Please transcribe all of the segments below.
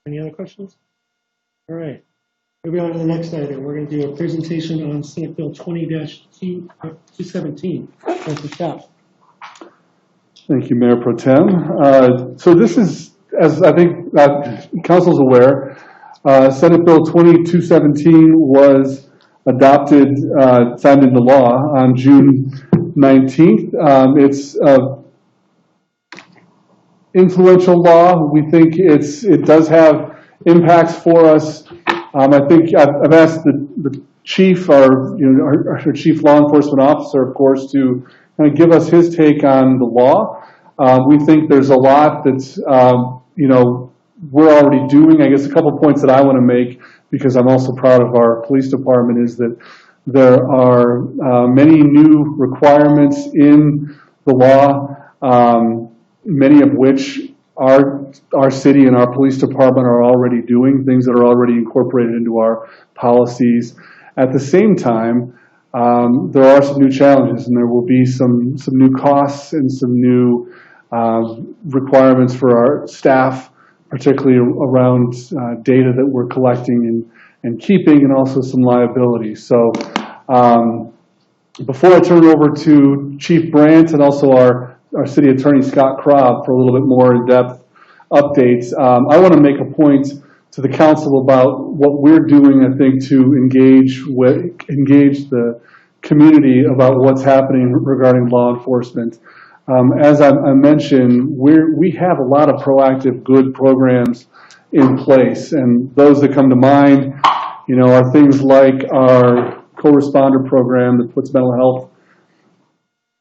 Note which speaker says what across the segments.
Speaker 1: Any other questions? All right. Moving on to the next item, we're going to do a presentation on Senate Bill 20-217. Councilor Schaaf.
Speaker 2: Thank you, Mayor Pro Tem. So this is, as I think Council's aware, Senate Bill 2217 was adopted, signed into law on June 19th. It's influential law. We think it does have impacts for us. I think I've asked the chief, our chief law enforcement officer, of course, to kind of give us his take on the law. We think there's a lot that's we're already doing. I guess a couple points that I want to make, because I'm also proud of our police department, is that there are many new requirements in the law, many of which our city and our police department are already doing, things that are already incorporated into our policies. At the same time, there are some new challenges, and there will be some new costs and some new requirements for our staff, particularly around data that we're collecting and keeping, and also some liability. So before I turn it over to Chief Brandt and also our City Attorney Scott Krob for a little bit more in-depth updates, I want to make a point to the council about what we're doing, I think, to engage the community about what's happening regarding law enforcement. As I mentioned, we have a lot of proactive, good programs in place, and those that come to mind, are things like our co-responder program that puts mental health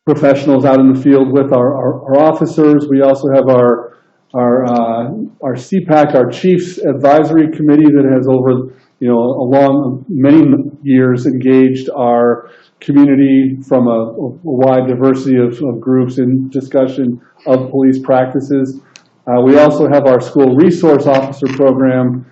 Speaker 2: professionals out in the field with our officers. We also have our CPAC, our Chiefs Advisory Committee, that has over along many years engaged our community from a wide diversity of groups in discussion of police practices. We also have our School Resource Officer program,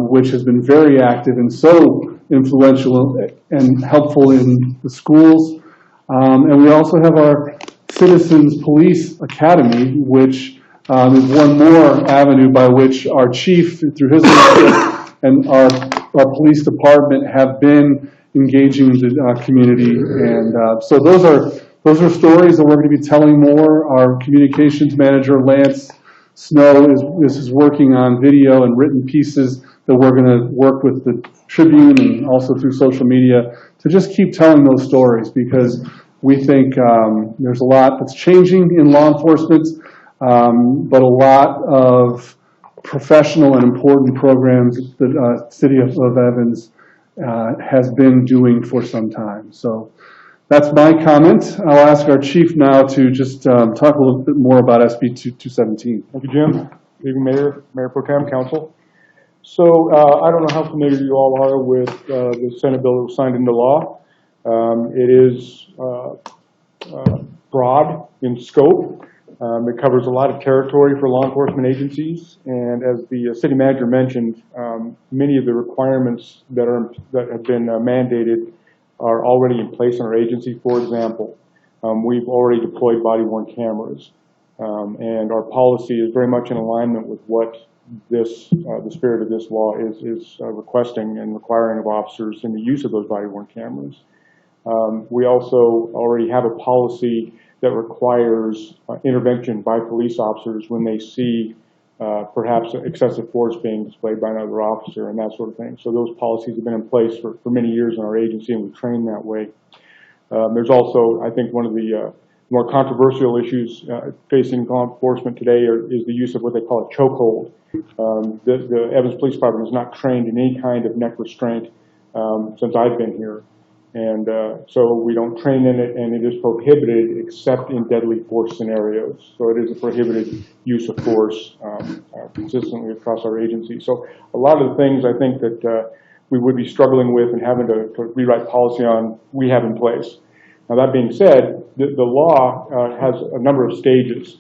Speaker 2: which has been very active and so influential and helpful in the schools. And we also have our Citizens Police Academy, which is one more avenue by which our chief, through his leadership, and our police department have been engaging the community. And so those are stories that we're going to be telling more. Our communications manager, Lance Snow, is working on video and written pieces that we're going to work with the Tribune and also through social media to just keep telling those stories, because we think there's a lot that's changing in law enforcement, but a lot of professional and important programs that City of Evans has been doing for some time. So that's my comment. I'll ask our chief now to just talk a little bit more about SB 217.
Speaker 3: Thank you, Jim. Good evening, Mayor Pro Tem, Council. So I don't know how familiar you all are with the Senate bill that was signed into law. It is broad in scope. It covers a lot of territory for law enforcement agencies, and as the city manager mentioned, many of the requirements that have been mandated are already in place in our agency. For example, we've already deployed body-worn cameras, and our policy is very much in alignment with what the spirit of this law is requesting and requiring of officers in the use of those body-worn cameras. We also already have a policy that requires intervention by police officers when they see perhaps excessive force being displayed by another officer and that sort of thing. So those policies have been in place for many years in our agency, and we train that way. There's also, I think, one of the more controversial issues facing law enforcement today is the use of what they call a chokehold. The Evans Police Department is not trained in any kind of neck restraint since I've been here. And so we don't train in it, and it is prohibited except in deadly force scenarios. So it is a prohibited use of force consistently across our agency. So a lot of the things I think that we would be struggling with and having to rewrite policy on, we have in place. Now that being said, the law has a number of stages.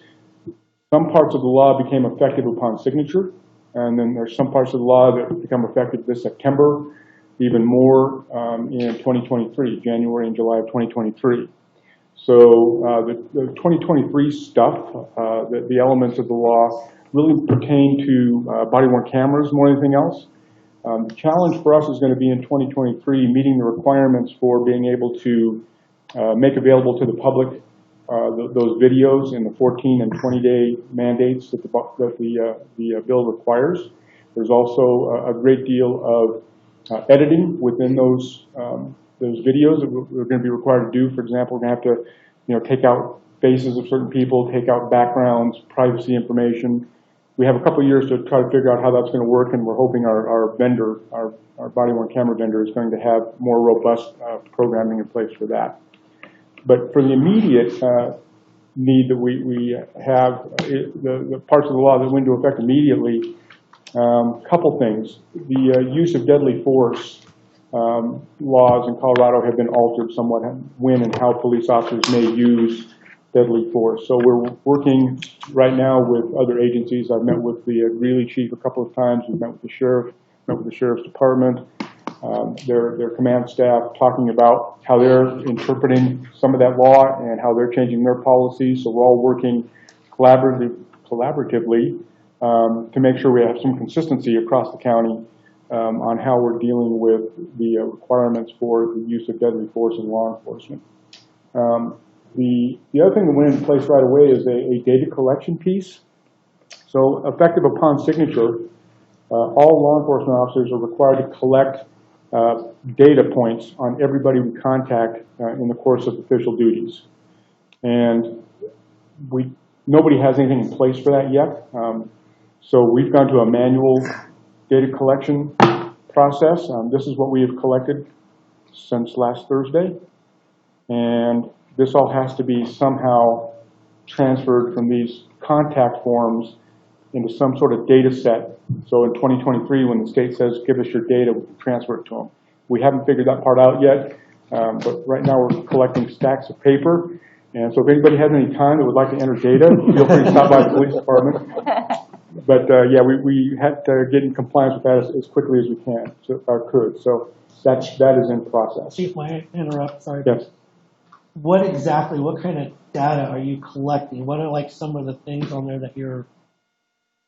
Speaker 3: Some parts of the law became effective upon signature, and then there's some parts of the law that become effective this September, even more in 2023, January and July of 2023. So the 2023 stuff, the elements of the law really pertain to body-worn cameras more than anything else. The challenge for us is going to be in 2023 meeting the requirements for being able to make available to the public those videos in the 14 and 20-day mandates that the bill requires. There's also a great deal of editing within those videos that we're going to be required to do. For example, we're going to have to take out faces of certain people, take out backgrounds, privacy information. We have a couple of years to try to figure out how that's going to work, and we're hoping our vendor, our body-worn camera vendor, is going to have more robust programming in place for that. But for the immediate need that we have, the parts of the law that went into effect immediately, couple things. The use of deadly force laws in Colorado have been altered somewhat when and how police officers may use deadly force. So we're working right now with other agencies. I've met with the Greeley chief a couple of times. We've met with the sheriff, met with the sheriff's department, their command staff, talking about how they're interpreting some of that law and how they're changing their policies. So we're all working collaboratively to make sure we have some consistency across the county on how we're dealing with the requirements for the use of deadly force in law enforcement. The other thing that went into place right away is a data collection piece. So effective upon signature, all law enforcement officers are required to collect data points on everybody we contact in the course of official duties. And nobody has anything in place for that yet. So we've gone to a manual data collection process. This is what we have collected since last Thursday. And this all has to be somehow transferred from these contact forms into some sort of data set. So in 2023, when the state says, give us your data, we can transfer it to them. We haven't figured that part out yet, but right now we're collecting stacks of paper. And so if anybody has any time that would like to enter data, feel free to stop by the police department. But yeah, we had to get in compliance with that as quickly as we can, or could. So that is in process.
Speaker 1: Chief, may I interrupt? Sorry.
Speaker 3: Yes.
Speaker 1: What kind of data are you collecting? What are like some of the things on there that you're...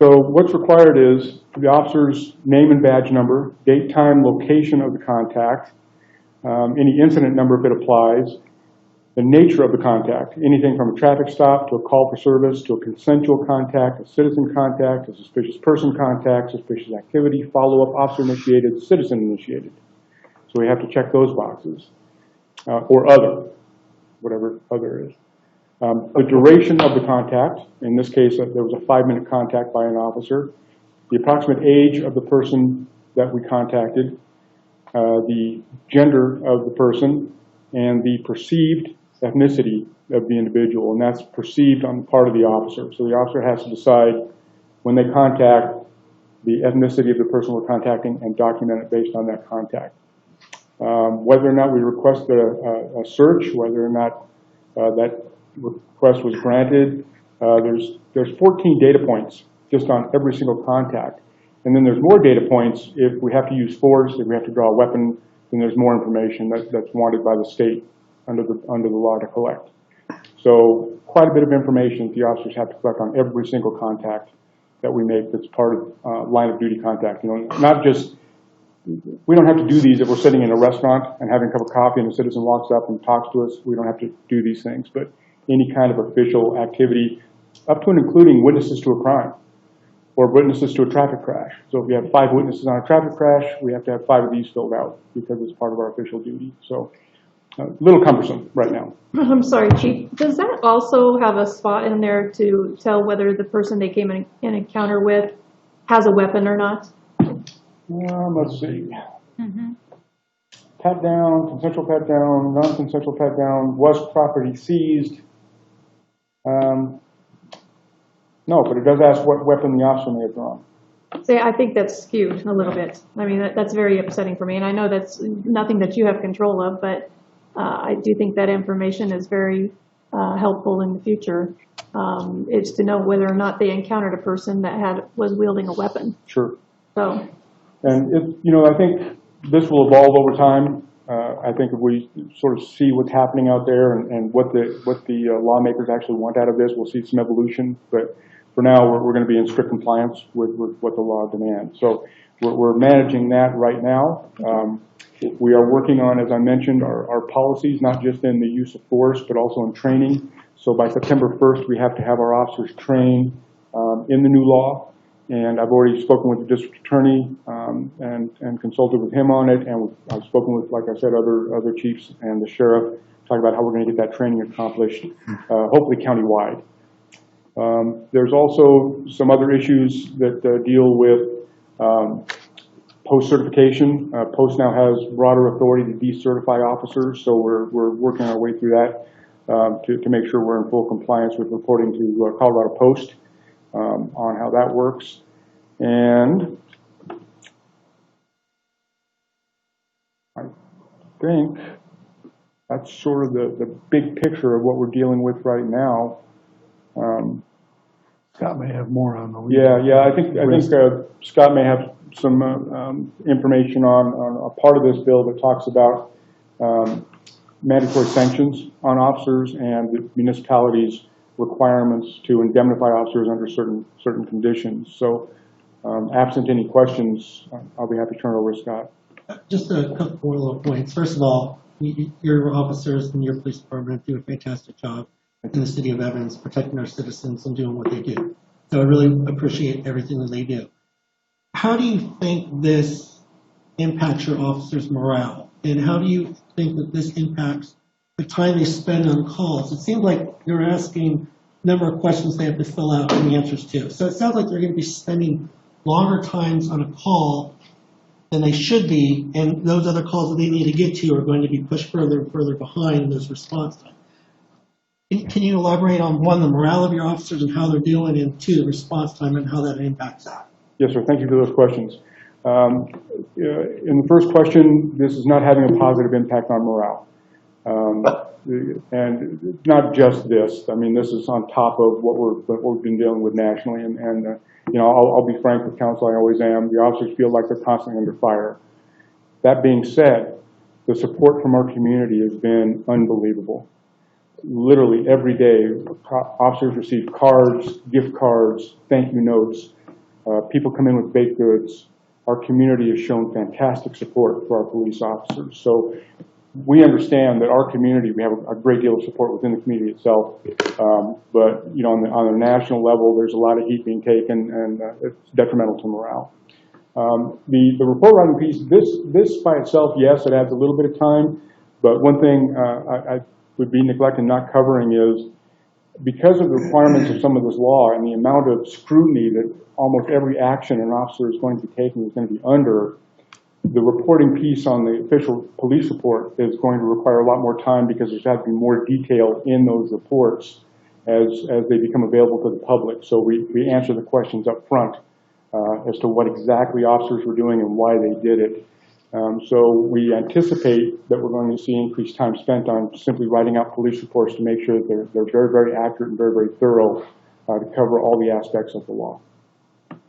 Speaker 3: So what's required is the officer's name and badge number, date, time, location of the contact, any incident number if it applies, the nature of the contact, anything from a traffic stop to a call for service to a consensual contact, a citizen contact, a suspicious person contact, suspicious activity, follow-up, officer initiated, citizen initiated. So we have to check those boxes, or other, whatever other is. The duration of the contact, in this case there was a 5-minute contact by an officer, the approximate age of the person that we contacted, the gender of the person, and the perceived ethnicity of the individual, and that's perceived on the part of the officer. So the officer has to decide when they contact the ethnicity of the person we're contacting and document it based on that contact. Whether or not we request a search, whether or not that request was granted, there's 14 data points just on every single contact. And then there's more data points if we have to use force, if we have to draw a weapon, then there's more information that's wanted by the state under the law to collect. So quite a bit of information the officers have to collect on every single contact that we make that's part of line of duty contact. Not just, we don't have to do these if we're sitting in a restaurant and having a cup of coffee and a citizen walks up and talks to us. We don't have to do these things, but any kind of official activity, up to and including witnesses to a crime or witnesses to a traffic crash. So if we have 5 witnesses on a traffic crash, we have to have 5 of these filled out because it's part of our official duty. So a little cumbersome right now.
Speaker 4: I'm sorry, Chief. Does that also have a spot in there to tell whether the person they came in encounter with has a weapon or not?
Speaker 3: Let's see. Pat down, consensual pat down, non-consensual pat down, was property seized? No, but it does ask what weapon the officer may have drawn.
Speaker 4: See, I think that's skewed a little bit. I mean, that's very upsetting for me, and I know that's nothing that you have control of, but I do think that information is very helpful in the future. It's to know whether or not they encountered a person that was wielding a weapon.
Speaker 3: Sure.
Speaker 4: So.
Speaker 3: And I think this will evolve over time. I think if we sort of see what's happening out there and what the lawmakers actually want out of this, we'll see some evolution. But for now, we're going to be in strict compliance with what the law demands. So we're managing that right now. We are working on, as I mentioned, our policies, not just in the use of force, but also in training. So by September 1st, we have to have our officers trained in the new law. And I've already spoken with the district attorney and consulted with him on it. And I've spoken with, like I said, other chiefs and the sheriff, talking about how we're going to get that training accomplished, hopefully countywide. There's also some other issues that deal with post-certification. Post now has broader authority to decertify officers, so we're working our way through that to make sure we're in full compliance with reporting to Colorado Post on how that works. And I think that's sort of the big picture of what we're dealing with right now.
Speaker 2: Scott may have more on the.
Speaker 3: Yeah. I think Scott may have some information on a part of this bill that talks about mandatory sanctions on officers and the municipalities' requirements to indemnify officers under certain conditions. So, absent any questions, I'll be happy to turn it over to Scott.
Speaker 1: Just a couple more little points. First of all, your officers and your police department do a fantastic job in the city of Evans protecting our citizens and doing what they do. So I really appreciate everything that they do. How do you think this impacts your officers' morale? And how do you think that this impacts the time they spend on calls? It seems like you're asking a number of questions they have to fill out and the answers to. So it sounds like they're going to be spending longer times on a call than they should be, and those other calls that they need to get to are going to be pushed further and further behind those response times. Can you elaborate on, one, the morale of your officers and how they're doing, and two, the response time and how that impacts that?
Speaker 3: Yes, sir. Thank you for those questions. In the first question, this is not having a positive impact on morale. And not just this. I mean, this is on top of what we've been dealing with nationally. And you know, I'll be frank with council, I always am. The officers feel like they're constantly under fire. That being said, the support from our community has been unbelievable. Literally every day, officers receive cards, gift cards, thank you notes. People come in with baked goods. Our community has shown fantastic support for our police officers. So we understand that our community, we have a great deal of support within the community itself. But you know, on a national level, there's a lot of heat being taken, and it's detrimental to morale. The report writing piece, this by itself, yes, it adds a little bit of time. But one thing I would be neglecting not covering is, because of the requirements of some of this law and the amount of scrutiny that almost every action an officer is going to be taking is going to be under, the reporting piece on the official police report is going to require a lot more time, because there's has to be more detail in those reports as they become available to the public. So we answer the questions up front as to what exactly officers were doing and why they did it. So we anticipate that we're going to see increased time spent on simply writing out police reports to make sure that they're very, very accurate and very, very thorough to cover all the aspects of the law.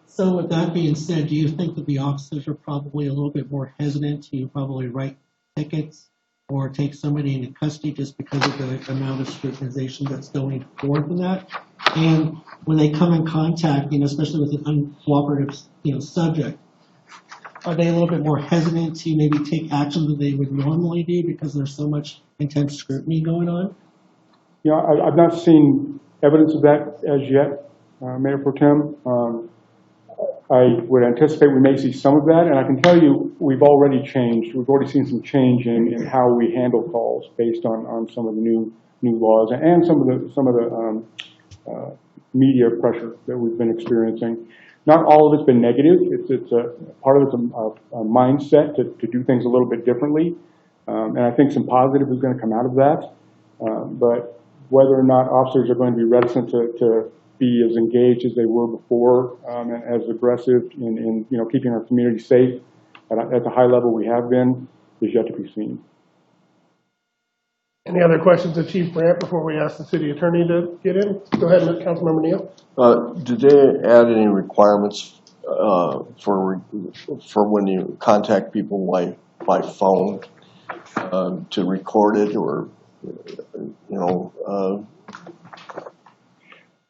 Speaker 1: So with that being said, do you think that the officers are probably a little bit more hesitant to probably write tickets or take somebody into custody just because of the amount of scrutinization that's going forward from that? And when they come in contact, you know, especially with an uncooperative, you know, subject, are they a little bit more hesitant to maybe take action than they would normally do because there's so much intense scrutiny going on?
Speaker 3: You know, I've not seen evidence of that as yet, Mayor Pro Tem. I would anticipate we may see some of that, and I can tell you we've already changed. We've already seen some change in how we handle calls based on some of the new laws and some of the media pressure that we've been experiencing. Not all of it's been negative. It's a part of it's a mindset to do things a little bit differently, and I think some positive is going to come out of that. But whether or not officers are going to be reticent to be as engaged as they were before, and as aggressive in you know, keeping our community safe at the high level we have been, is yet to be seen.
Speaker 5: Any other questions of Chief Brandt before we ask the city attorney to get in? Go ahead, Councilmember Neal.
Speaker 6: Did they add any requirements for when you contact people by phone to record it, or you know?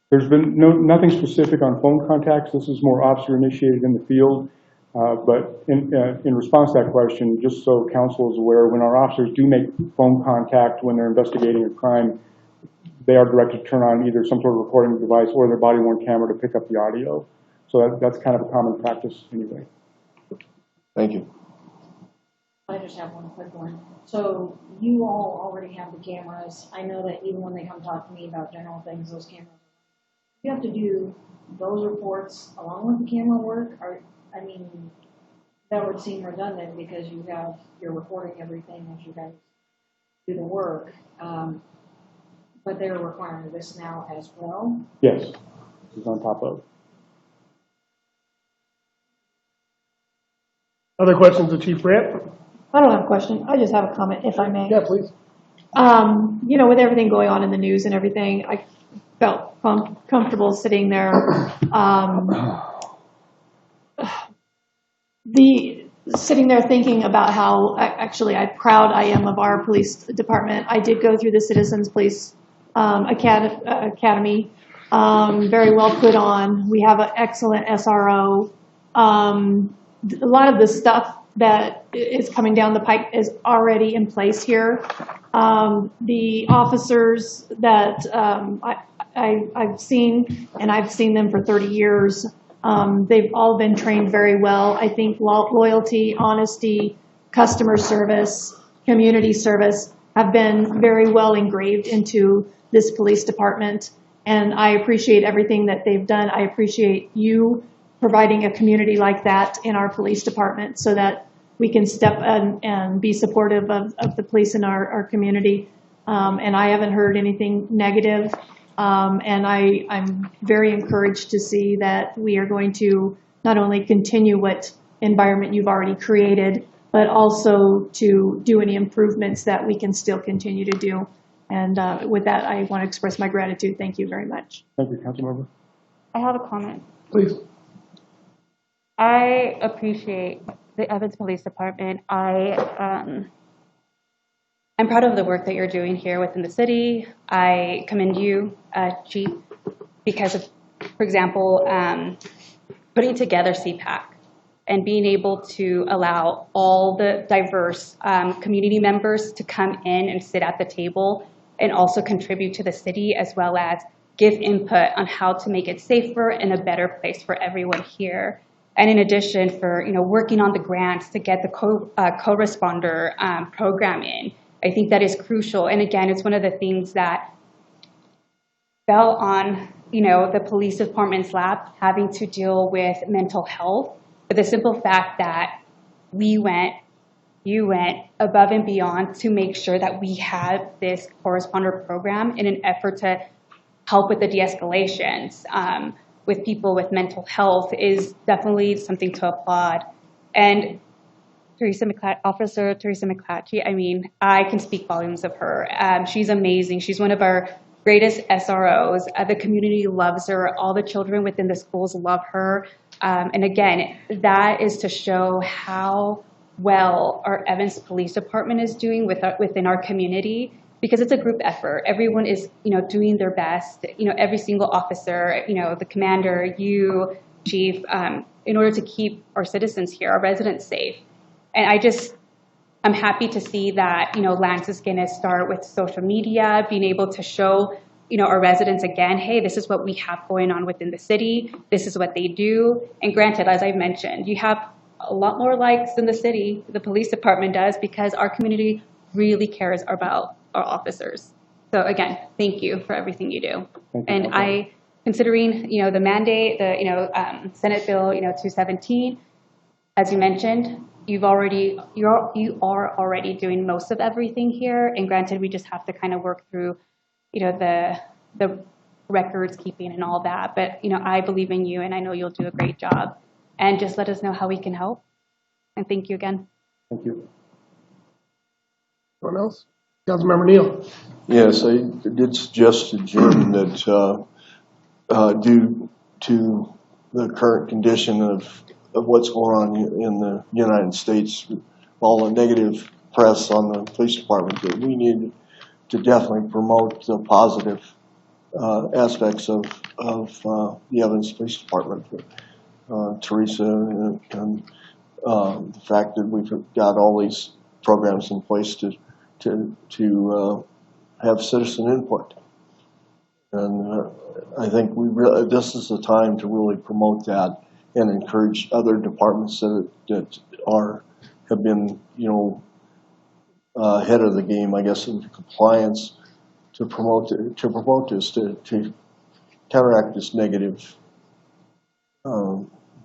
Speaker 3: There's been nothing specific on phone contacts. This is more officer initiated in the field. But in response to that question, just so council is aware, when our officers do make phone contact when they're investigating a crime, they are directed to turn on either some sort of recording device or their body-worn camera to pick up the audio. So that's kind of a common practice anyway.
Speaker 6: Thank you.
Speaker 7: I just have one quick one. So you all already have the cameras. I know that even when they come talk to me about general things, those cameras, you have to do those reports along with the camera work. I mean, that would seem redundant because you're recording everything as you guys do the work. But they're requiring this now as well.
Speaker 3: Yes, this is on top of.
Speaker 5: Other questions of Chief Brandt?
Speaker 4: I don't have a question. I just have a comment, if I may.
Speaker 5: Yeah, please.
Speaker 4: You know, with everything going on in the news and everything, I felt comfortable sitting there. Sitting there thinking about how actually proud I am of our police department. I did go through the Citizens Police Academy, very well put on. We have an excellent SRO. A lot of the stuff that is coming down the pike is already in place here. The officers that I've seen, and I've seen them for 30 years, they've all been trained very well. I think loyalty, honesty, customer service, community service have been very well engraved into this police department. And I appreciate everything that they've done. I appreciate you providing a community like that in our police department so that we can step in and be supportive of the police in our community. And I haven't heard anything negative. And I'm very encouraged to see that we are going to not only continue what environment you've already created, but also to do any improvements that we can still continue to do. And with that, I want to express my gratitude. Thank you very much.
Speaker 3: Thank you, Councilmember.
Speaker 8: I have a comment.
Speaker 5: Please.
Speaker 8: I appreciate the Evans Police Department. I'm proud of the work that you're doing here within the city. I commend you, Chief, because of, for example, putting together CPAC and being able to allow all the diverse community members to come in and sit at the table and also contribute to the city, as well as give input on how to make it safer and a better place for everyone here. And in addition, for working on the grants to get the co-responder program in, I think that is crucial. And again, it's one of the things that fell on the police department's lap, having to deal with mental health. But the simple fact that you went above and beyond to make sure that we had this co-responder program in an effort to help with the de-escalations with people with mental health is definitely something to applaud. And Officer Teresa McClatchy, I mean, I can speak volumes of her. She's amazing. She's one of our greatest SROs. The community loves her. All the children within the schools love her. And again, that is to show how well our Evans Police Department is doing within our community, because it's a group effort. Everyone is, doing their best. Every single officer, the commander, you, Chief, in order to keep our citizens here, our residents safe. And I'm happy to see that, Lance is going to start with social media, being able to show, our residents again, hey, this is what we have going on within the city. This is what they do. And granted, as I mentioned, you have a lot more likes than the city, the police department does, because our community really cares about our officers. So again, thank you for everything you do. And considering, the mandate, the, Senate Bill, 217, as you mentioned, you are already doing most of everything here. And granted, we just have to kind of work through, the records keeping and all that. But, I believe in you and I know you'll do a great job. And just let us know how we can help. And thank you again.
Speaker 3: Thank you.
Speaker 5: Anyone else? Councilmember Neal.
Speaker 6: Yes, I did suggest to Jim that due to the current condition of what's going on in the United States, all the negative press on the police department, that we need to definitely promote the positive aspects of the Evans Police Department. Teresa and the fact that we've got all these programs in place to have citizen input. And I think this is the time to really promote that and encourage other departments that have been, ahead of the game, I guess, in compliance to promote this, to counteract this negative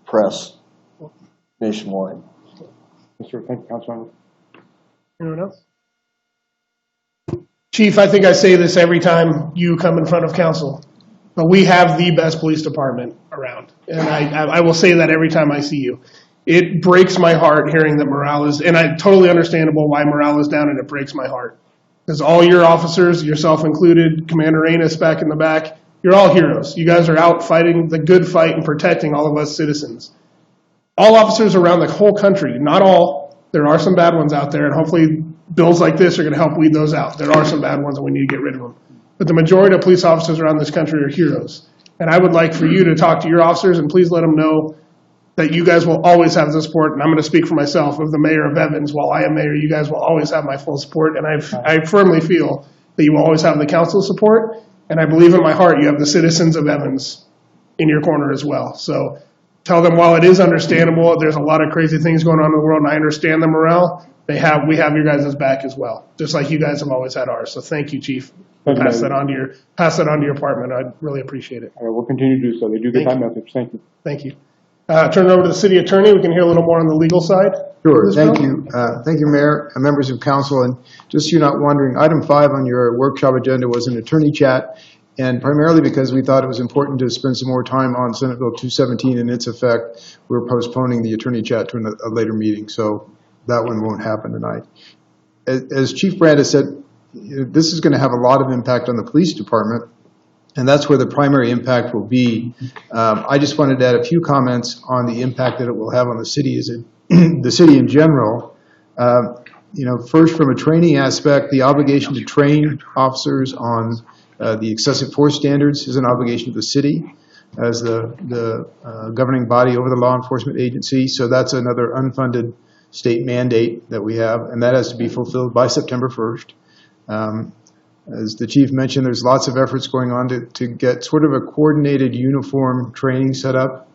Speaker 6: press nationwide.
Speaker 3: Yes, sir. Thank you, Councilmember.
Speaker 5: Anyone else? Chief, I think I say this every time you come in front of council, but we have the best police department around. And I will say that every time I see you. It breaks my heart hearing that morale is, and I totally understandable why morale is down, and it breaks my heart. Because all your officers, yourself included, Commander Anus back in the back, you're all heroes. You guys are out fighting the good fight and protecting all of us citizens. All officers around the whole country, not all, there are some bad ones out there, and hopefully bills like this are going to help weed those out. There are some bad ones, and we need to get rid of them. But the majority of police officers around this country are heroes. And I would like for you to talk to your officers and please let them know that you guys will always have the support, and I'm going to speak for myself, of the mayor of Evans. While I am mayor, you guys will always have my full support, and I firmly feel that you will always have the council's support, and I believe in my heart you have the citizens of Evans in your corner as well. So tell them, while it is understandable, there's a lot of crazy things going on in the world, and I understand the morale, we have your guys' back as well, just like you guys have always had ours. So thank you, Chief. Pass that on to your department. I'd really appreciate it.
Speaker 3: All right, we'll continue to do so. They do get that message. Thank you.
Speaker 5: Thank you. Turn it over to the city attorney. We can hear a little more on the legal side.
Speaker 9: Sure. Thank you. Thank you, Mayor, members of council. And just so you're not wondering, item 5 on your workshop agenda was an attorney chat, and primarily because we thought it was important to spend some more time on Senate Bill 217 and its effect, we're postponing the attorney chat to a later meeting. So that one won't happen tonight. As Chief Brand has said, this is going to have a lot of impact on the police department, and that's where the primary impact will be. I just wanted to add a few comments on the impact that it will have on the city, the city in general. First, from a training aspect, the obligation to train officers on the excessive force standards is an obligation of the city as the governing body over the law enforcement agency. So that's another unfunded state mandate that we have, and that has to be fulfilled by September 1st. As the chief mentioned, there's lots of efforts going on to get sort of a coordinated uniform training set up.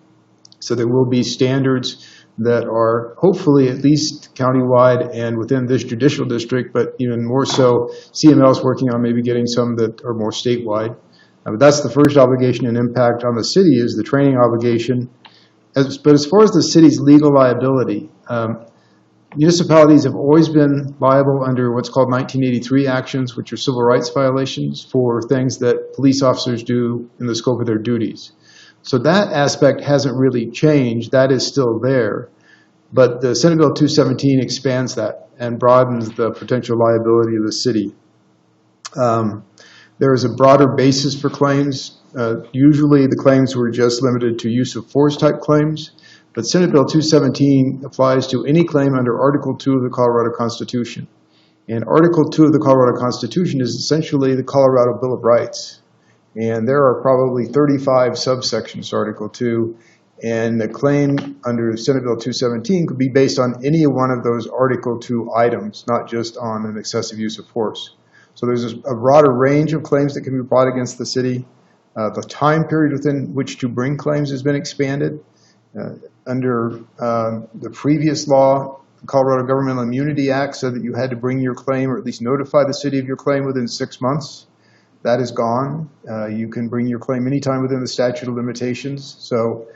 Speaker 9: So there will be standards that are hopefully at least countywide and within this judicial district, but even more so, CML is working on maybe getting some that are more statewide. But that's the first obligation and impact on the city, is the training obligation. But as far as the city's legal liability, municipalities have always been liable under what's called 1983 actions, which are civil rights violations for things that police officers do in the scope of their duties. So that aspect hasn't really changed. That is still there. But the Senate Bill 217 expands that and broadens the potential liability of the city. There is a broader basis for claims. Usually the claims were just limited to use of force type claims. But Senate Bill 217 applies to any claim under Article 2 of the Colorado Constitution. And Article 2 of the Colorado Constitution is essentially the Colorado Bill of Rights. And there are probably 35 subsections to Article 2. And the claim under Senate Bill 217 could be based on any one of those Article 2 items, not just on an excessive use of force. So there's a broader range of claims that can be brought against the city. The time period within which to bring claims has been expanded. Under the previous law, the Colorado Governmental Immunity Act said that you had to bring your claim or at least notify the city of your claim within 6 months. That is gone. You can bring your claim anytime within the statute of limitations. So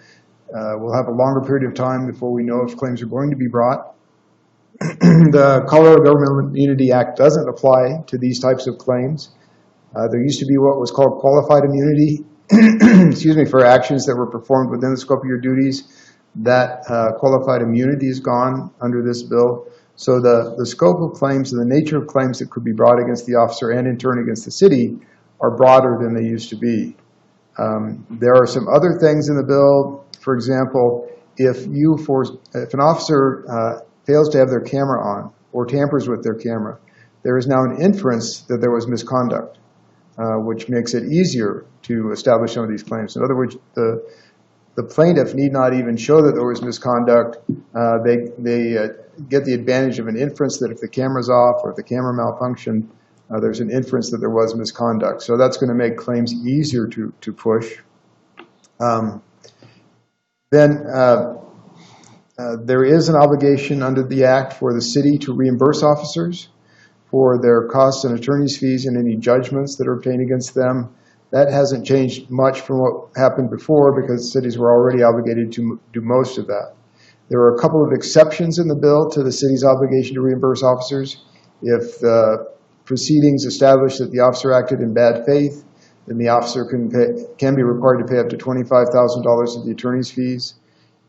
Speaker 9: we'll have a longer period of time before we know if claims are going to be brought. The Colorado Governmental Immunity Act doesn't apply to these types of claims. There used to be what was called qualified immunity, excuse me, for actions that were performed within the scope of your duties. That qualified immunity is gone under this bill. So the scope of claims and the nature of claims that could be brought against the officer and in turn against the city are broader than they used to be. There are some other things in the bill. For example, if an officer fails to have their camera on or tampers with their camera, there is now an inference that there was misconduct. which makes it easier to establish some of these claims. In other words, the plaintiff need not even show that there was misconduct. They get the advantage of an inference that if the camera's off or if the camera malfunctioned, there's an inference that there was misconduct. So that's going to make claims easier to push. There is an obligation under the Act for the city to reimburse officers for their costs and attorney's fees and any judgments that are obtained against them. That hasn't changed much from what happened before because cities were already obligated to do most of that. There are a couple of exceptions in the bill to the city's obligation to reimburse officers. If the proceedings establish that the officer acted in bad faith, then the officer can be required to pay up to $25,000 of the attorney's fees.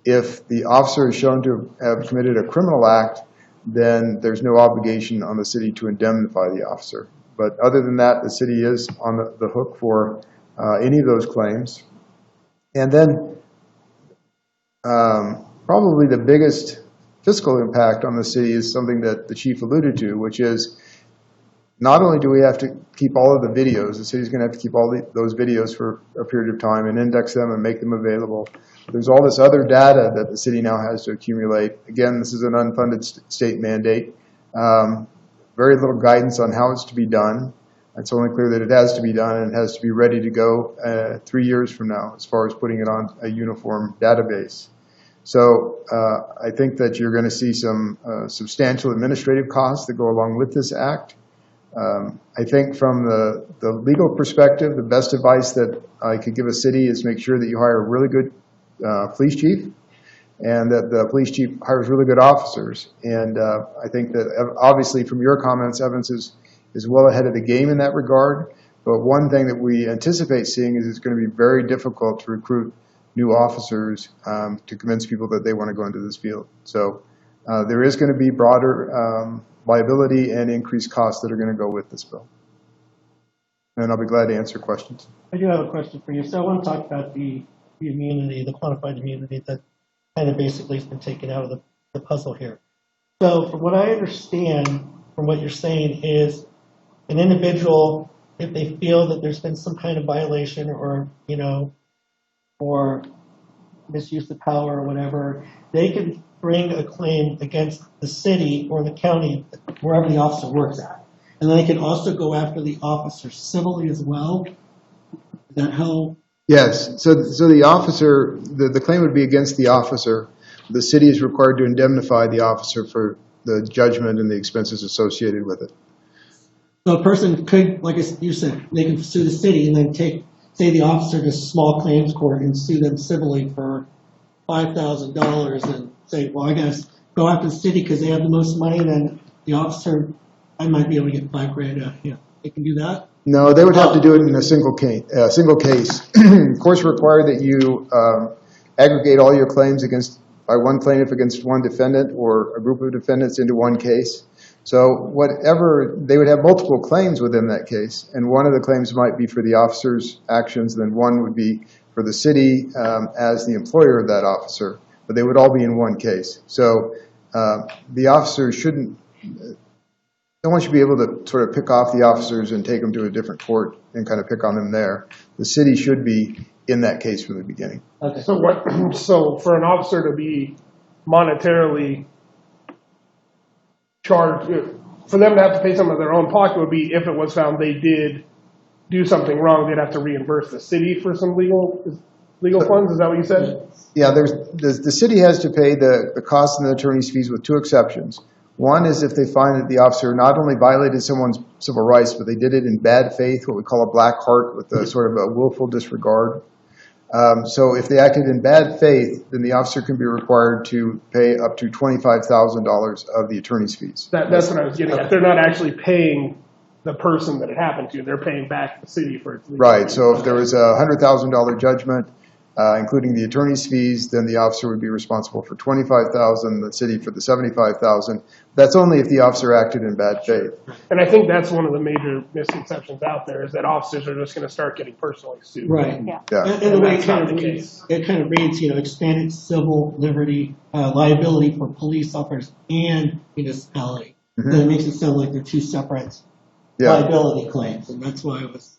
Speaker 9: If the officer is shown to have committed a criminal act, then there's no obligation on the city to indemnify the officer. But other than that, the city is on the hook for any of those claims. And then probably the biggest fiscal impact on the city is something that the chief alluded to, which is not only do we have to keep all of the videos, the city's going to have to keep all those videos for a period of time and index them and make them available. There's all this other data that the city now has to accumulate. Again, this is an unfunded state mandate. Very little guidance on how it's to be done. It's only clear that it has to be done and it has to be ready to go 3 years from now as far as putting it on a uniform database. So I think that you're going to see some substantial administrative costs that go along with this act. I think from the legal perspective, the best advice that I could give a city is make sure that you hire a really good police chief and that the police chief hires really good officers. And I think that obviously from your comments, Evans is well ahead of the game in that regard. But one thing that we anticipate seeing is it's going to be very difficult to recruit new officers to convince people that they want to go into this field. So there is going to be broader liability and increased costs that are going to go with this bill. And I'll be glad to answer questions.
Speaker 1: I do have a question for you. So I want to talk about the immunity, the quantified immunity that kind of basically has been taken out of the puzzle here. So from what I understand, from what you're saying is an individual, if they feel that there's been some kind of violation or, or misuse of power or whatever, they can bring a claim against the city or the county, wherever the officer works at. And then they can also go after the officer civilly as well. Is that how?
Speaker 9: Yes. So the officer, the claim would be against the officer. The city is required to indemnify the officer for the judgment and the expenses associated with it.
Speaker 1: So a person could, like you said, they can sue the city and then say the officer to small claims court and sue them civilly for $5,000 and say, well, I guess go after the city because they have the most money, and then the officer, I might be able to get $5,000. They can do that?
Speaker 9: No, they would have to do it in a single case. Courts require that you aggregate all your claims by one plaintiff against one defendant or a group of defendants into one case. So they would have multiple claims within that case, and one of the claims might be for the officer's actions, then one would be for the city as the employer of that officer, but they would all be in one case. So the officers no one should be able to sort of pick off the officers and take them to a different court and kind of pick on them there. The city should be in that case from the beginning.
Speaker 1: Okay.
Speaker 5: So for an officer to be monetarily charged, for them to have to pay some of their own pocket would be if it was found they did do something wrong, they'd have to reimburse the city for some legal funds. Is that what you said?
Speaker 9: Yeah, the city has to pay the costs and the attorney's fees with two exceptions. One is if they find that the officer not only violated someone's civil rights, but they did it in bad faith, what we call a black heart, with a sort of a willful disregard. So if they acted in bad faith, then the officer can be required to pay up to $25,000 of the attorney's fees.
Speaker 5: That's what I was getting at. They're not actually paying the person that it happened to. They're paying back the city for its legal
Speaker 9: Right.
Speaker 5: fees.
Speaker 9: So if there was a $100,000 judgment, including the attorney's fees, then the officer would be responsible for $25,000, the city for the $75,000. That's only if the officer acted in bad faith.
Speaker 5: And I think that's one of the major misconceptions out there is that officers are just going to start getting personally sued.
Speaker 1: Right.
Speaker 8: Yeah.
Speaker 9: Yeah.
Speaker 1: And the way
Speaker 5: that's not the case.
Speaker 1: it kind of reads, expanded civil liberty, liability for police officers and municipality.
Speaker 9: Mhm.
Speaker 1: Then it makes it sound like they're two separate
Speaker 9: Yeah.
Speaker 1: liability claims, and that's why I was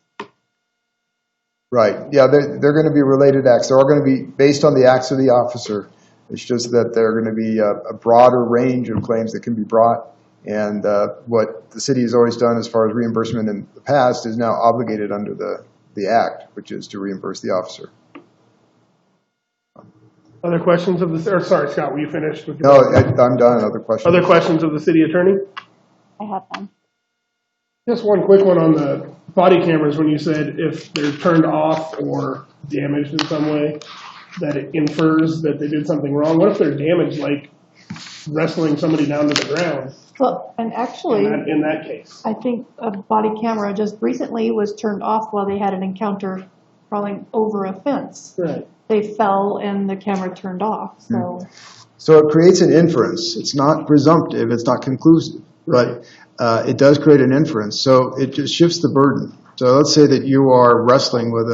Speaker 9: Right, yeah, they're going to be related acts. They're all going to be based on the acts of the officer. It's just that there are going to be a broader range of claims that can be brought. And what the city has always done as far as reimbursement in the past is now obligated under the act, which is to reimburse the officer.
Speaker 5: Other questions of the, or sorry, Scott, were you finished with your?
Speaker 9: No, I'm done. Other questions?
Speaker 5: Other questions of the city attorney?
Speaker 8: I have them.
Speaker 5: Just one quick one on the body cameras, when you said if they're turned off or damaged in some way, that it infers that they did something wrong. What if they're damaged, like wrestling somebody down to the ground
Speaker 4: Well, and actually,
Speaker 5: in that case?
Speaker 4: I think a body camera just recently was turned off while they had an encounter crawling over a fence.
Speaker 5: Right.
Speaker 4: They fell and the camera turned off, so.
Speaker 9: So it creates an inference. It's not presumptive, it's not conclusive, but it does create an inference. So it just shifts the burden. So let's say that you are wrestling with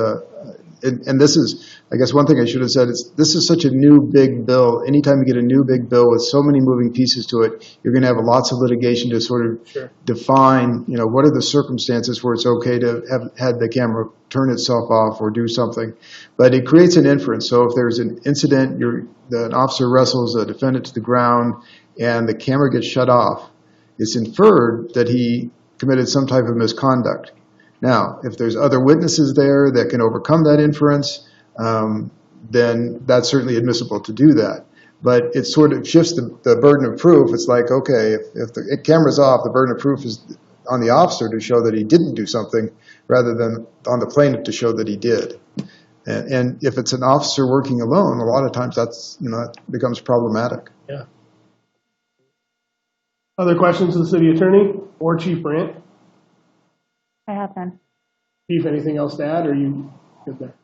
Speaker 9: and this is, I guess one thing I should have said is this is such a new big bill. Anytime you get a new big bill with so many moving pieces to it, you're going to have lots of litigation to sort of define, what are the circumstances where it's okay to have had the camera turn itself off or do something. But it creates an inference. So if there's an incident, an officer wrestles a defendant to the ground and the camera gets shut off, it's inferred that he committed some type of misconduct. Now, if there's other witnesses there that can overcome that inference, then that's certainly admissible to do that. But it sort of shifts the burden of proof. It's like, okay, if the camera's off, the burden of proof is on the officer to show that he didn't do something rather than on the plaintiff to show that he did. And if it's an officer working alone, a lot of times that becomes problematic.
Speaker 5: Yeah. Other questions of the city attorney or Chief Brandt?
Speaker 8: I have none.
Speaker 5: Chief, anything else to add, or are you good there?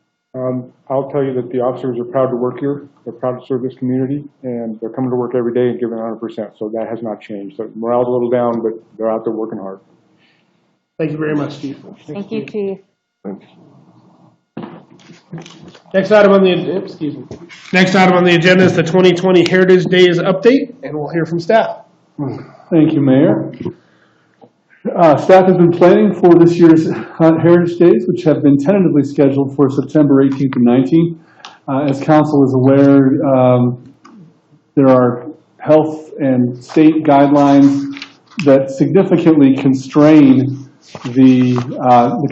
Speaker 3: I'll tell you that the officers are proud to work here. They're proud to serve this community, and they're coming to work every day and giving 100%. So that has not changed. So morale's a little down, but they're out there working hard.
Speaker 5: Thank you very much, Chief.
Speaker 8: Thank you, Chief.
Speaker 5: Next item on the agenda is the 2020 Heritage Days update, and we'll hear from staff.
Speaker 2: Thank you, Mayor. Staff has been planning for this year's Heritage Days, which have been tentatively scheduled for September 18th and 19th. As council is aware, there are health and state guidelines that significantly constrain the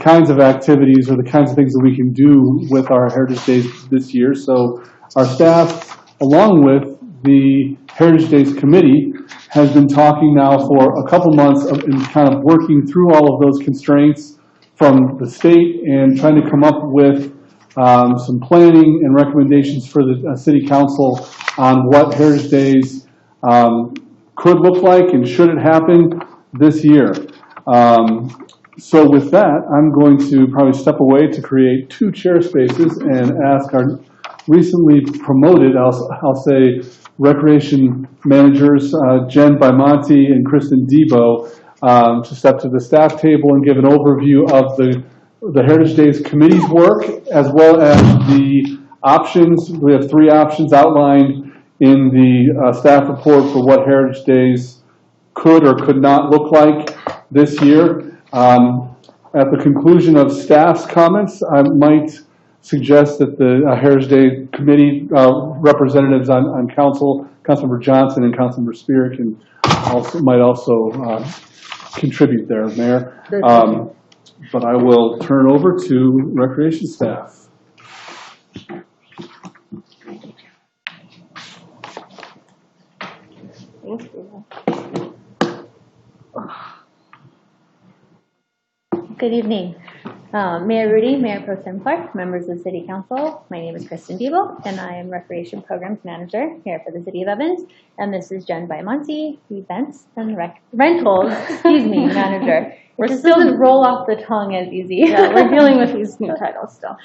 Speaker 2: kinds of activities or the kinds of things that we can do with our Heritage Days this year. So our staff, along with the Heritage Days Committee, has been talking now for a couple months and kind of working through all of those constraints from the state and trying to come up with some planning and recommendations for the city council on what Heritage Days could look like and should it happen this year. So with that, I'm going to probably step away to create 2 chair spaces and ask our recently promoted, I'll say, recreation managers, Jen Bimonti and Kristen Debo, to step to the staff table and give an overview of the Heritage Days Committee's work, as well as the options. We have 3 options outlined in the staff report for what Heritage Days could or could not look like this year. At the conclusion of staff's comments, I might suggest that the Heritage Day Committee representatives on council, Councilmember Johnson and Councilmember Spear, might also contribute there, Mayor. But I will turn over to recreation staff.
Speaker 8: Thank you. Good evening. Mayor Rudy, Mayor Pro Tem Clark, members of City Council. My name is Kristen Debo, and I am Recreation Programs Manager here for the City of Evans. And this is Jen Bimonti, Events and Rentals, Manager. It just doesn't roll off the tongue as easy.
Speaker 7: Yeah, we're dealing with these new titles still.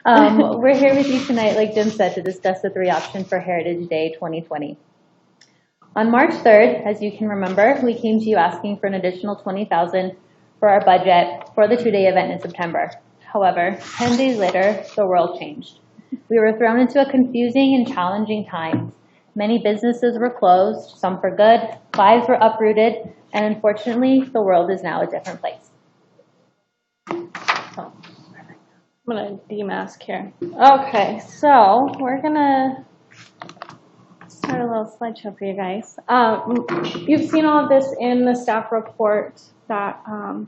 Speaker 8: We're here with you tonight, like Jim said, to discuss the 3 options for Heritage Day 2020. On March 3rd, as you can remember, we came to you asking for an additional $20,000 for our budget for the 2-day event in September. However, 10 days later, the world changed. We were thrown into a confusing and challenging time. Many businesses were closed, some for good, lives were uprooted, and unfortunately, the world is now a different place.
Speaker 4: I'm
Speaker 10: I'm gonna demask here. Okay, so we're gonna start a little slideshow for you guys. You've seen all of this in the staff report that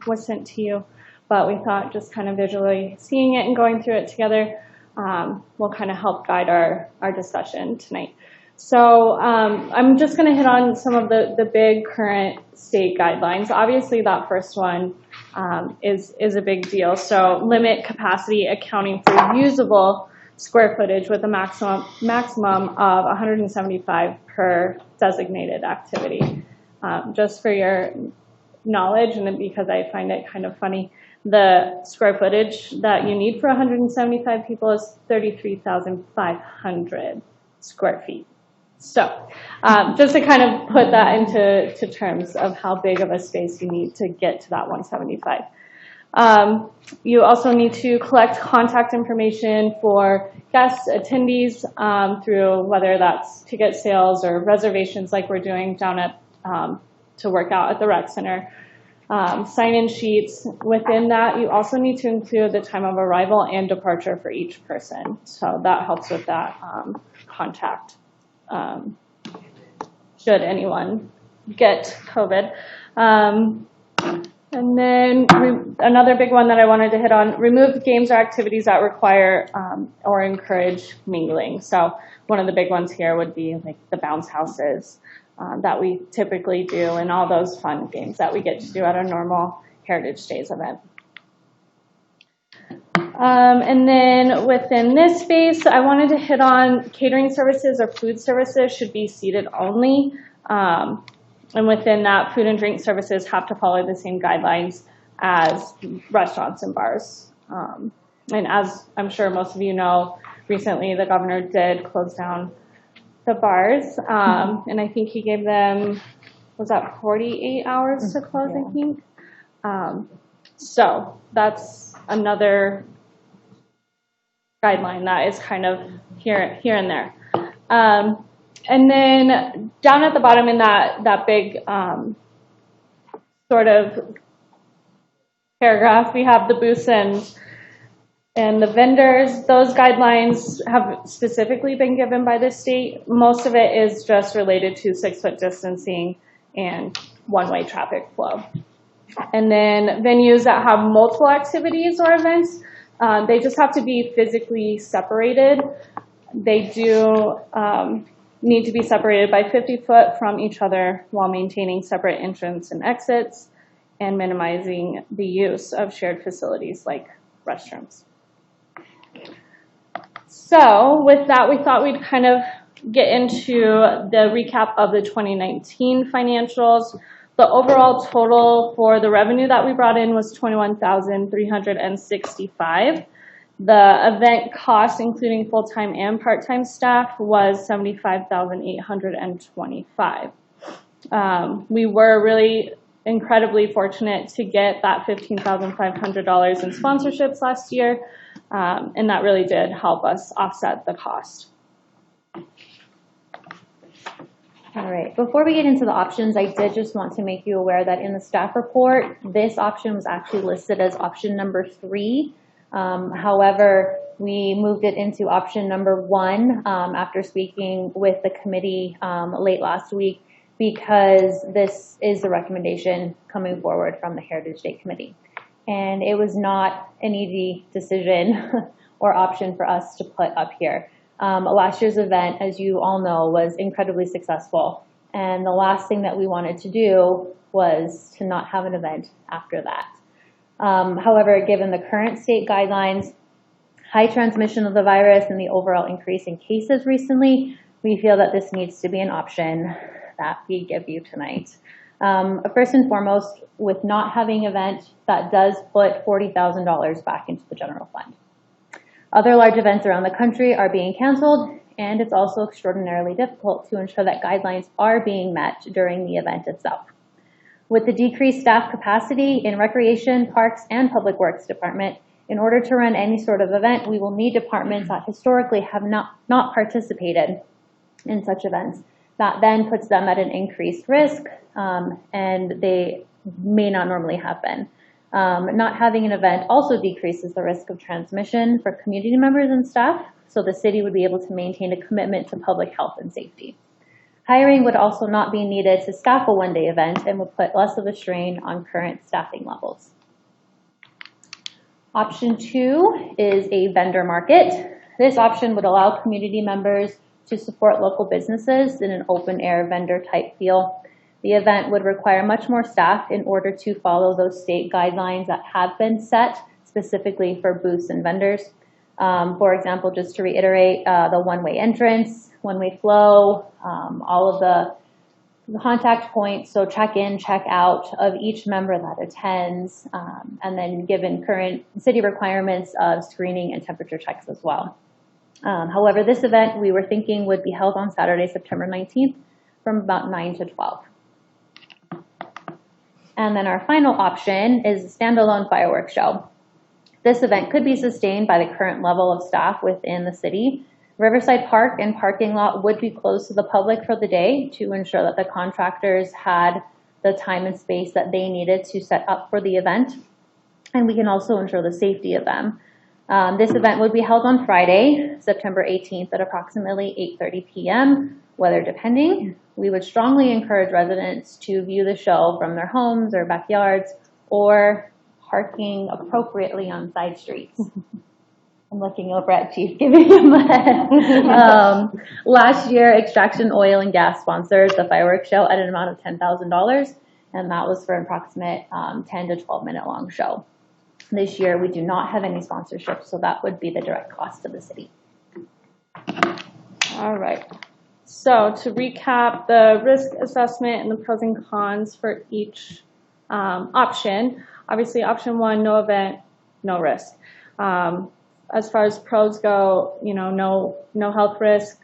Speaker 10: was sent to you, but we thought just kind of visually seeing it and going through it together will kind of help guide our discussion tonight. So I'm just going to hit on some of the big current state guidelines. Obviously, that first one is a big deal. So limit capacity accounting for usable square footage with a maximum of 175 per designated activity. Just for your knowledge, and because I find it kind of funny, the square footage that you need for 175 people is 33,500 square feet. So just to kind of put that into terms of how big of a space you need to get to that 175. You also need to collect contact information for guests, attendees, through whether that's ticket sales or reservations like we're doing down at to work out at the rec center. Sign-in sheets. Within that, you also need to include the time of arrival and departure for each person. So that helps with that contact. Should anyone get COVID. And then another big one that I wanted to hit on, remove games or activities that require or encourage mingling. So one of the big ones here would be like the bounce houses that we typically do and all those fun games that we get to do at a normal Heritage Days event. And then within this space, I wanted to hit on catering services or food services should be seated only. And within that, food and drink services have to follow the same guidelines as restaurants and bars. And as I'm sure most of you know, recently the governor did close down the bars. And I think he gave them, was that 48 hours to close, I think? So that's another guideline that is kind of here and there. And then down at the bottom in that big sort of paragraph, we have the booths and the vendors. Those guidelines have specifically been given by the state. Most of it is just related to 6-foot distancing and one-way traffic flow. And then venues that have multiple activities or events, they just have to be physically separated. They do need to be separated by 50 foot from each other while maintaining separate entrance and exits and minimizing the use of shared facilities like restrooms. So with that, we thought we'd kind of get into the recap of the 2019 financials. The overall total for the revenue that we brought in was $21,365. The event cost, including full-time and part-time staff, was $75,825. We were really incredibly fortunate to get that $15,500 in sponsorships last year, and that really did help us offset the cost.
Speaker 11: All right, before we get into the options, I did just want to make you aware that in the staff report, this option was actually listed as option number 3. However, we moved it into option number 1 after speaking with the committee late last week, because this is the recommendation coming forward from the Heritage Day Committee. And it was not an easy decision or option for us to put up here. Last year's event, as you all know, was incredibly successful. And the last thing that we wanted to do was to not have an event after that. However, given the current state guidelines, high transmission of the virus, and the overall increase in cases recently, we feel that this needs to be an option that we give you tonight. First and foremost, with not having an event, that does put $40,000 back into the general fund. Other large events around the country are being canceled, and it's also extraordinarily difficult to ensure that guidelines are being met during the event itself. With the decreased staff capacity in Recreation, Parks, and Public Works Department, in order to run any sort of event, we will need departments that historically have not participated in such events. That then puts them at an increased risk, and they may not normally have been. Not having an event also decreases the risk of transmission for community members and staff, so the city would be able to maintain a commitment to public health and safety. Hiring would also not be needed to staff a one-day event and would put less of a strain on current staffing levels. Option 2 is a vendor market. This option would allow community members to support local businesses in an open-air vendor type feel. The event would require much more staff in order to follow those state guidelines that have been set specifically for booths and vendors. For example, just to reiterate, the one-way entrance, one-way flow, all of the contact points, so check in, check out of each member that attends, and then given current city requirements of screening and temperature checks as well. However, this event we were thinking would be held on Saturday, September 19th from about 9 to 12. And then our final option is a standalone fireworks show. This event could be sustained by the current level of staff within the city. Riverside Park and parking lot would be closed to the public for the day to ensure that the contractors had the time and space that they needed to set up for the event. And we can also ensure the safety of them. This event would be held on Friday, September 18th at approximately 8:30 p.m., weather depending. We would strongly encourage residents to view the show from their homes or backyards or parking appropriately on side streets. I'm looking over at Chief giving him a head. Last year, Extraction Oil and Gas sponsored the fireworks show at an amount of $10,000, and that was for an approximate 10 to 12 minute long show. This year, we do not have any sponsorship, so that would be the direct cost to the city.
Speaker 10: All right. So to recap the risk assessment and the pros and cons for each option, obviously option 1, no event, no risk. As far as pros go, no health risk,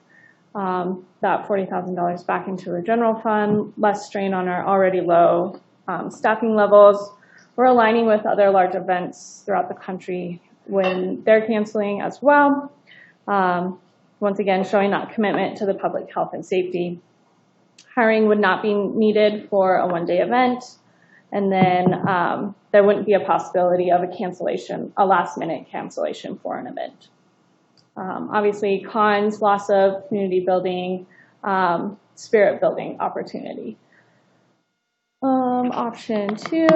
Speaker 10: that $40,000 back into the general fund, less strain on our already low staffing levels. We're aligning with other large events throughout the country when they're canceling as well. Once again, showing that commitment to the public health and safety. Hiring would not be needed for a one-day event. And then there wouldn't be a possibility of a cancellation, a last-minute cancellation for an event. Obviously, cons, loss of community building, spirit building opportunity. Option 2,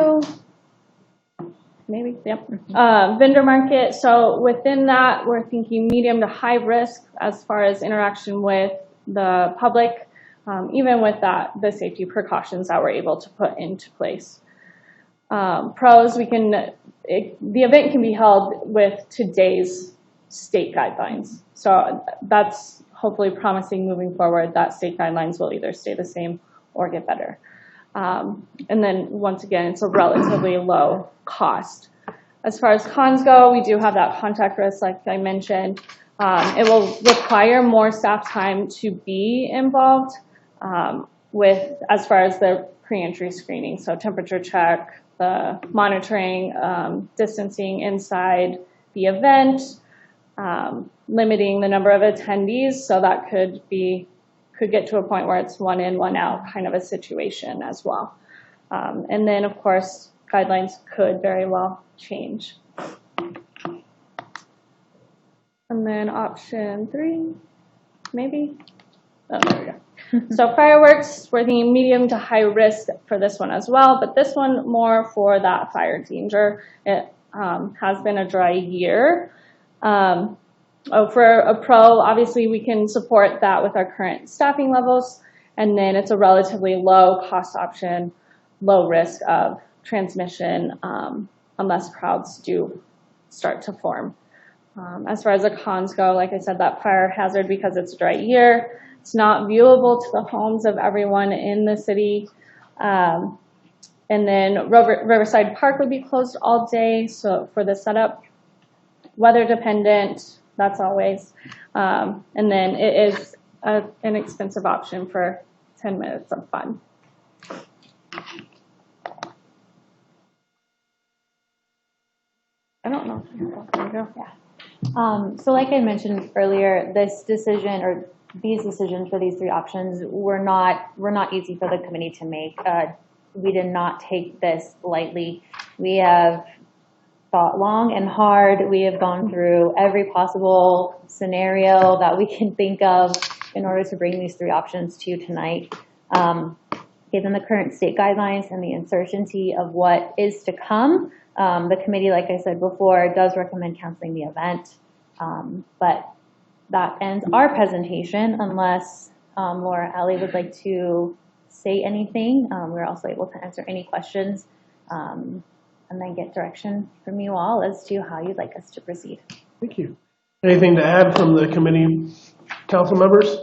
Speaker 10: maybe, yep. Vendor market, so within that, we're thinking medium to high risk as far as interaction with the public, even with that, the safety precautions that we're able to put into place. Pros, the event can be held with today's state guidelines. So that's hopefully promising moving forward that state guidelines will either stay the same or get better. And then once again, it's a relatively low cost. As far as cons go, we do have that contact risk, like I mentioned. It will require more staff time to be involved as far as the pre-entry screening. So temperature check, the monitoring, distancing inside the event, limiting the number of attendees. So that could get to a point where it's one in, one out kind of a situation as well. And then, of course, guidelines could very well change. And then option 3, maybe? Oh, there we go. So fireworks, we're thinking medium to high risk for this one as well, but this one more for that fire danger. It has been a dry year. For a pro, obviously we can support that with our current staffing levels, and then it's a relatively low cost option, low risk of transmission unless crowds do start to form. As far as the cons go, like I said, that fire hazard, because it's a dry year, it's not viewable to the homes of everyone in the city. And then Riverside Park would be closed all day, so for the setup, weather dependent, that's always. And then it is an expensive option for 10 minutes of fun. I don't know. There we go.
Speaker 11: Yeah. So like I mentioned earlier, this decision or these decisions for these 3 options were not easy for the committee to make. we did not take this lightly. We have thought long and hard. We have gone through every possible scenario that we can think of in order to bring these 3 options to you tonight. Given the current state guidelines and the uncertainty of what is to come, the committee, like I said before, does recommend canceling the event. But that ends our presentation unless Laura Alley would like to say anything. We're also able to answer any questions and then get direction from you all as to how you'd like us to proceed.
Speaker 5: Thank you. Anything to add from the committee council members?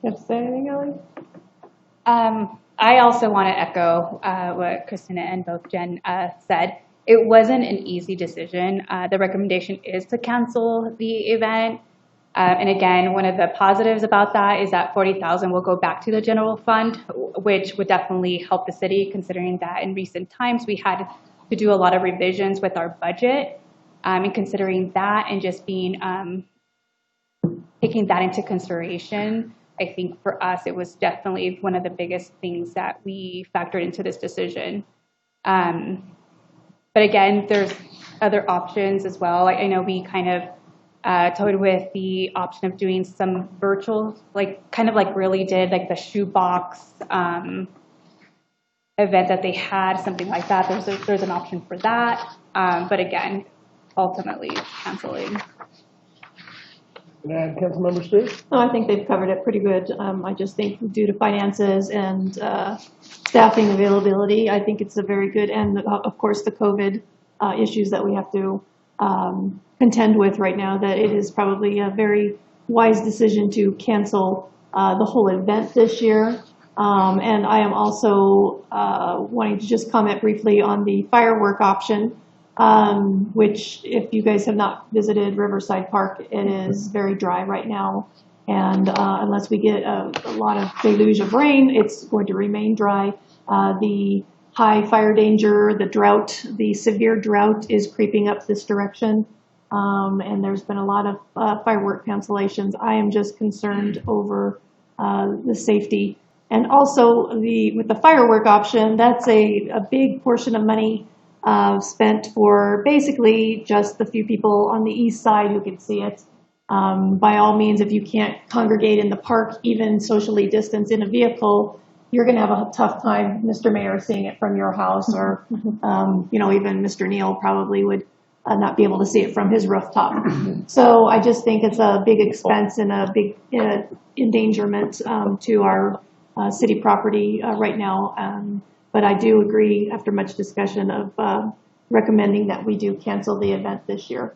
Speaker 4: You have to say anything, Ellie?
Speaker 8: I also want to echo what Christina and both Jen said. It wasn't an easy decision. The recommendation is to cancel the event. And again, one of the positives about that is that $40,000 will go back to the general fund, which would definitely help the city, considering that in recent times we had to do a lot of revisions with our budget. And considering that and just being taking that into consideration, I think for us it was definitely one of the biggest things that we factored into this decision. But again, there's other options as well. I know we kind of toyed with the option of doing some virtual, kind of like really did like the shoebox event that they had, something like that. There's an option for that. But again, ultimately canceling.
Speaker 5: Can I add Councilmember Spears?
Speaker 4: Oh, I think they've covered it pretty good. I just think due to finances and staffing availability, I think it's a very good, and of course the COVID issues that we have to contend with right now, that it is probably a very wise decision to cancel the whole event this year. And I am also wanting to just comment briefly on the firework option. Which if you guys have not visited Riverside Park, it is very dry right now. And unless we get a lot of deluge of rain, it's going to remain dry. The high fire danger, the drought, the severe drought is creeping up this direction. And there's been a lot of firework cancellations. I am just concerned over the safety. And also with the firework option, that's a big portion of money spent for basically just the few people on the east side who can see it. By all means, if you can't congregate in the park, even socially distanced in a vehicle, you're going to have a tough time, Mr. Mayor, seeing it from your house, or even Mr. Neal probably would not be able to see it from his rooftop. So I just think it's a big expense and a big endangerment to our city property right now. But I do agree, after much discussion, of recommending that we do cancel the event this year.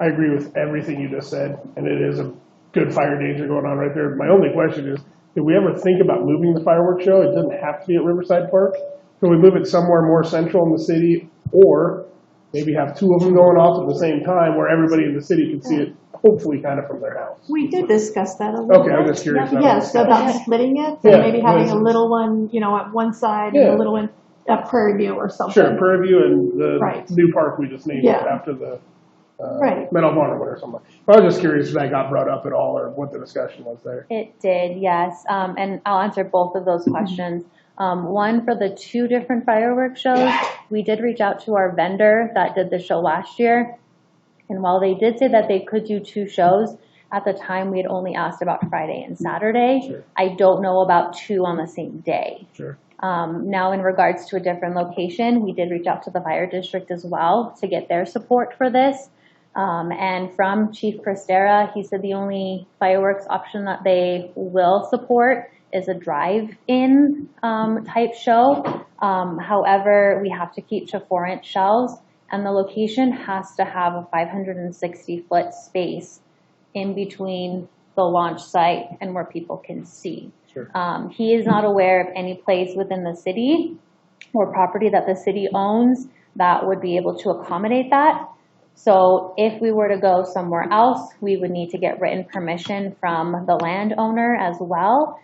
Speaker 5: I agree with everything you just said, and it is a good fire danger going on right there. My only question is, did we ever think about moving the fireworks show? It doesn't have to be at Riverside Park. Can we move it somewhere more central in the city, or maybe have 2 of them going off at the same time where everybody in the city can see it, hopefully kind of from their house?
Speaker 4: We did discuss that a little bit.
Speaker 5: Okay, I'm just curious.
Speaker 4: Yes, about splitting it, and maybe having a little one, at one side and a little one at Prairie View or something.
Speaker 5: Sure, Prairie View and the new park we just named after the Medal of Honor or something. I was just curious if that got brought up at all or what the discussion was there.
Speaker 11: It did, yes. And I'll answer both of those questions. One, for the 2 different fireworks shows, we did reach out to our vendor that did the show last year. And while they did say that they could do 2 shows, at the time we had only asked about Friday and Saturday.
Speaker 5: Sure.
Speaker 11: I don't know about 2 on the same day.
Speaker 5: Sure.
Speaker 11: Now, in regards to a different location, we did reach out to the fire district as well to get their support for this. And from Chief Cristera, he said the only fireworks option that they will support is a drive-in type show. However, we have to keep to 4-inch shells, and the location has to have a 560-foot space in between the launch site and where people can see.
Speaker 5: Sure.
Speaker 11: He is not aware of any place within the city or property that the city owns that would be able to accommodate that. So if we were to go somewhere else, we would need to get written permission from the landowner as well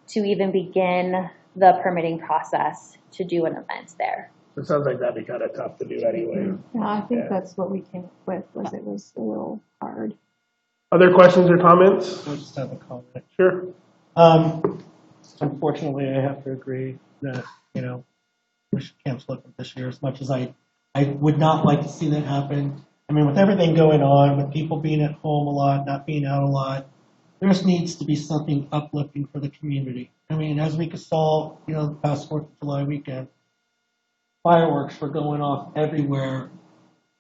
Speaker 11: to even begin the permitting process to do an event there.
Speaker 5: It sounds like that'd be kind of tough to do anyway.
Speaker 4: Yeah, I think that's what we came up with, it was a little hard.
Speaker 5: Other questions or comments?
Speaker 1: I just have a comment.
Speaker 5: Sure.
Speaker 1: Unfortunately, I have to agree that, we should cancel it this year as much as I would not like to see that happen. I mean, with everything going on, with people being at home a lot, not being out a lot, there just needs to be something uplifting for the community. I mean, as we saw, the past 4th of July weekend, fireworks were going off everywhere,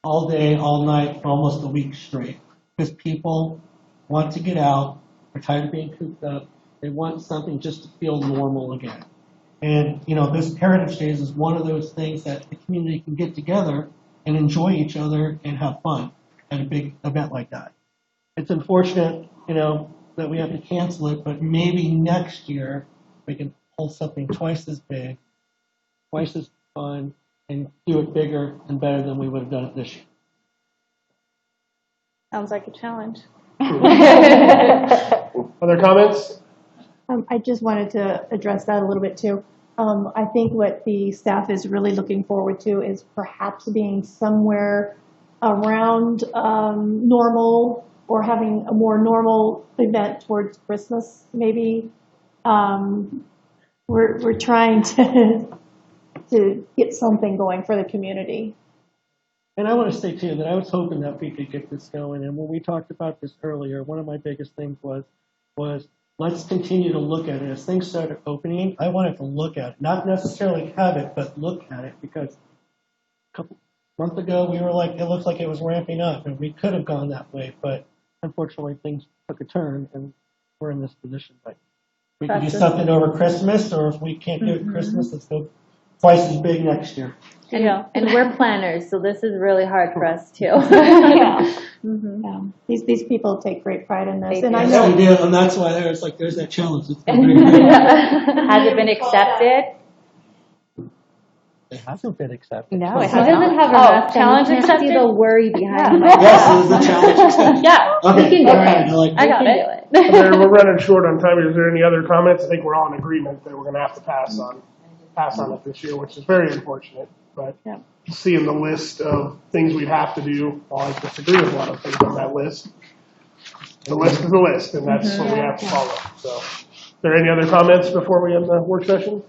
Speaker 1: all day, all night, for almost a week straight. Because people want to get out, they're tired of being cooped up, they want something just to feel normal again. And, this Heritage Days is one of those things that the community can get together and enjoy each other and have fun at a big event like that. It's unfortunate, that we have to cancel it, but maybe next year we can hold something twice as big, twice as fun, and do it bigger and better than we would have done it this year.
Speaker 10: Sounds like a challenge.
Speaker 5: Other comments?
Speaker 4: I just wanted to address that a little bit too. I think what the staff is really looking forward to is perhaps being somewhere around normal or having a more normal event towards Christmas, maybe. We're trying to get something going for the community.
Speaker 1: And I want to say too that I was hoping that we could get this going. And when we talked about this earlier, one of my biggest things was let's continue to look at it. As things started opening, I wanted to look at it, not necessarily have it, but look at it, because a couple months ago we were like, it looks like it was ramping up, and we could have gone that way, but unfortunately things took a turn, and we're in this position. But we can do something over Christmas, or if we can't do it at Christmas, let's go twice as big next year.
Speaker 11: And we're planners, so this is really hard for us too.
Speaker 4: These people take great pride in this,
Speaker 11: They
Speaker 4: and
Speaker 11: do.
Speaker 4: I
Speaker 1: Yeah,
Speaker 4: know.
Speaker 1: we do, and that's why there's that challenge. It's been very good.
Speaker 11: Has it been accepted?
Speaker 1: It hasn't been accepted.
Speaker 8: No, it
Speaker 11: He
Speaker 8: hasn't.
Speaker 11: doesn't have a
Speaker 10: Oh,
Speaker 11: rest,
Speaker 10: challenge
Speaker 11: and you can't see
Speaker 10: accepted?
Speaker 11: the worry behind it.
Speaker 1: Yes, it is the challenge accepted.
Speaker 10: Yeah,
Speaker 1: Okay,
Speaker 11: we can do
Speaker 1: all right,
Speaker 11: it.
Speaker 1: I like
Speaker 10: I
Speaker 1: that.
Speaker 10: got
Speaker 11: We
Speaker 10: it.
Speaker 11: can do it.
Speaker 5: We're running short on time. Is there any other comments? I think we're all in agreement that we're going to have to pass on it this year, which is very unfortunate. But seeing the list of things we'd have to do, while I disagree with a lot of things on that list, the list is a list, and that's what we have to follow. So, is there any other comments before we end the work session?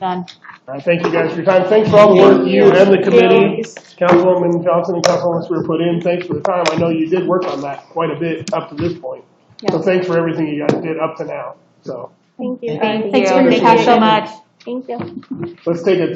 Speaker 8: Done.
Speaker 5: All right, thank you guys for your time. Thanks for all the work you and the committee, Councilwoman Johnson and Councilwoman Stewart put in. Thanks for the time. I know you did work on that quite a bit up to this point. So thanks for everything you guys did up to now. So
Speaker 10: Thank you.
Speaker 8: Thank
Speaker 4: Thanks
Speaker 8: you.
Speaker 4: for your
Speaker 8: Thank you so
Speaker 4: passion.
Speaker 8: much.
Speaker 10: Thank you.
Speaker 5: let's take a